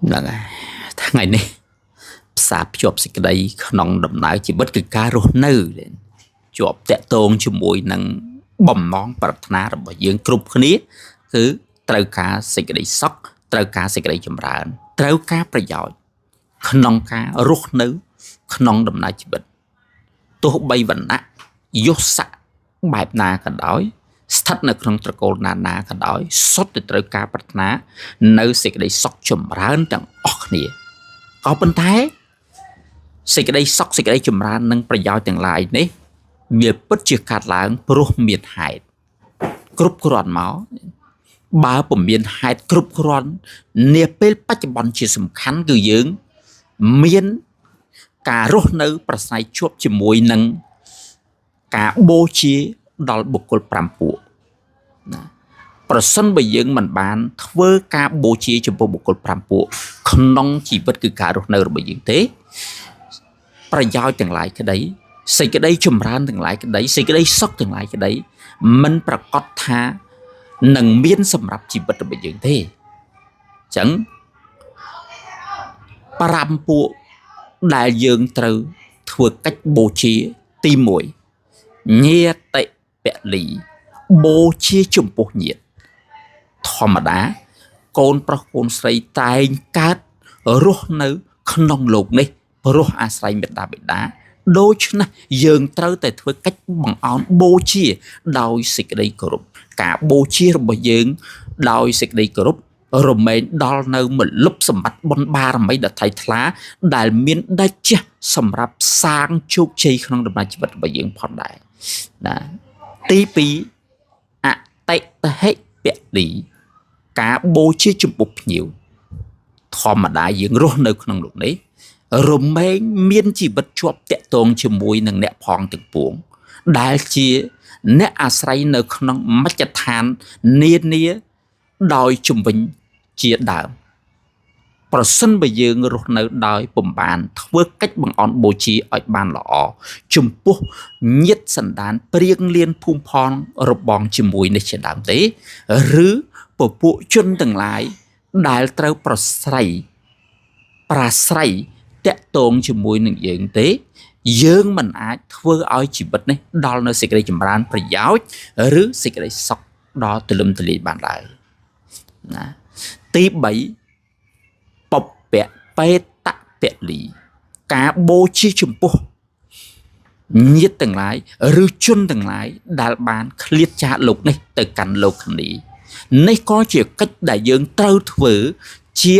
Là ngày nay sạp chụp xịt đây nòng đầm nái chỉ bất cứ cá rô nư chụp tẹt tôn cho mùi nâng bầm món bạc ná rồi bởi dương cục khní cứ trâu cá xịt đây sóc trâu cá xịt đây chùm ra trâu cáประโยชน์nòng cá rô nư nòng đầm nái chỉ bất tôi bay vận á yốt sạ bài na cả đói thắtនៅក្នុងត្រកូលណានាក៏ដោយសុទ្ធតែត្រូវការប្រាថ្នានៅសេចក្តីសុខចម្រើនទាំងអស់គ្នាក៏ប៉ុន្តែសេចក្តីសុខសេចក្តីចម្រើននិងប្រយោជន៍ទាំងឡាយនេះវាពិតជាកាត់ឡើងព្រោះមានហេតុគ្រប់គ្រាន់មកបើពុំមានហេតុគ្រប់គ្រាន់នាពេលបច្ចុប្បន្នជាសំខាន់គឺយើងមានការរស់នៅប្រស័យជាប់ជាមួយនឹងការបូជាដល់បុគ្គល5ពួកប្រសិនបើយើងមិនបានធ្វើការបូជាចំពោះបុគ្គល5ពួកក្នុងជីវិតគឺការរស់នៅរបស់យើងទេប្រយោជន៍ទាំងឡាយក្តីសេចក្តីចម្រើនទាំងឡាយក្តីសេចក្តីសុខទាំងឡាយក្តីមិនប្រកាសថានឹងមានសម្រាប់ជីវិតរបស់យើងទេអញ្ចឹង5ពួកដែលយើងត្រូវធ្វើកិច្ចបូជាទី1ញាតិពលីបូជាចំពោះញាតិធម្មតាកូនប្រុសកូនស្រីតែងកើតរស់នៅក្នុងលោកនេះព្រោះអាស្រ័យមេត្តាបិតាដូច្នេះយើងត្រូវតែធ្វើកិច្ចបង្អោនបូជាដោយសេចក្តីគោរពការបូជារបស់យើងដោយសេចក្តីគោរពរមែងដល់នៅមលុបសម្បត្តិបុណ្យបារមីដ៏ថ្លៃថ្លាដែលមានដាច់ចាស់សម្រាប់សាងជោគជ័យក្នុងដំណើរជីវិតរបស់យើងផងដែរណាទី2អតិតហិពលីការបូជាចំពោះភ្ញៀវធម្មតាយើងរស់នៅក្នុងលោកនេះរមែងមានជីវិតជាប់តាក់ទងជាមួយនឹងអ្នកផងទាំងពួងដែលជាអ្នកអាស្រ័យនៅក្នុងមជ្ឈដ្ឋាននានាដោយជំវិញជាដើមប្រសិនបើយើងរស់នៅដោយពុំបានធ្វើកិច្ចបង្អន់បូជាឲ្យបានល្អចំពោះញាតិសន្តានព្រៀងលៀនភូមិផងរបងជាមួយនេះជាដើមទេឬពពួកជនទាំងឡាយដែលត្រូវប្រស្រ័យប្រាស្រ័យតាក់ទងជាមួយនឹងយើងទេយើងមិនអាចធ្វើឲ្យជីវិតនេះដល់នៅសេចក្តីចម្រើនប្រយោជន៍ឬសេចក្តីសុខដល់ទលំទលាយបានឡើយណាទី3បពៈបេតពលីការបូជាចំពោះញាតិទាំងឡាយឬជនទាំងឡាយដែលបានឃ្លាតចាកលោកនេះទៅកាន់លោកខាងនេះនេះក៏ជាកិច្ចដែលយើងត្រូវធ្វើជា